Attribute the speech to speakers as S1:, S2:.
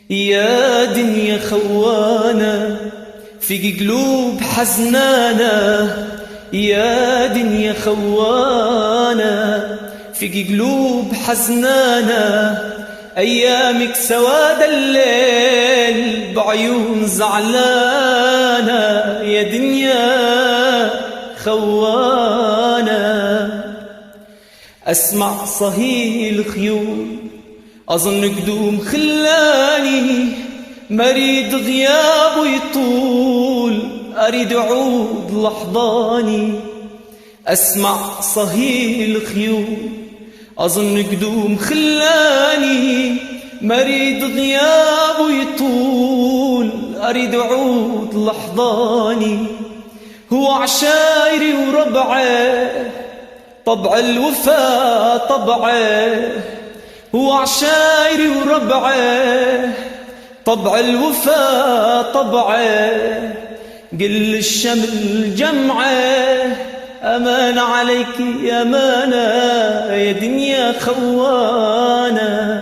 S1: يا دنيا خوانة في قلوب حزنانة، يا دنيا خوانة في قلوب حزنانة، أيامك سواد الليل بعيون زعلانة، يا دنيا خوانة. أسمع صهيل الخيول أظن قدوم خلاني، مريد غيابه يطول أريد أعود لحضاني. أسمع صهيل الخيول أظن قدوم خلاني، مريد غيابه يطول أريد أعود لحضاني. هو عشايري وربعه طبع الوفا طبعه، هو عشايري وربعه طبع الوفا طبعه، قل الشمل جمعه أمان عليك يا أمانة، يا دنيا خوانة.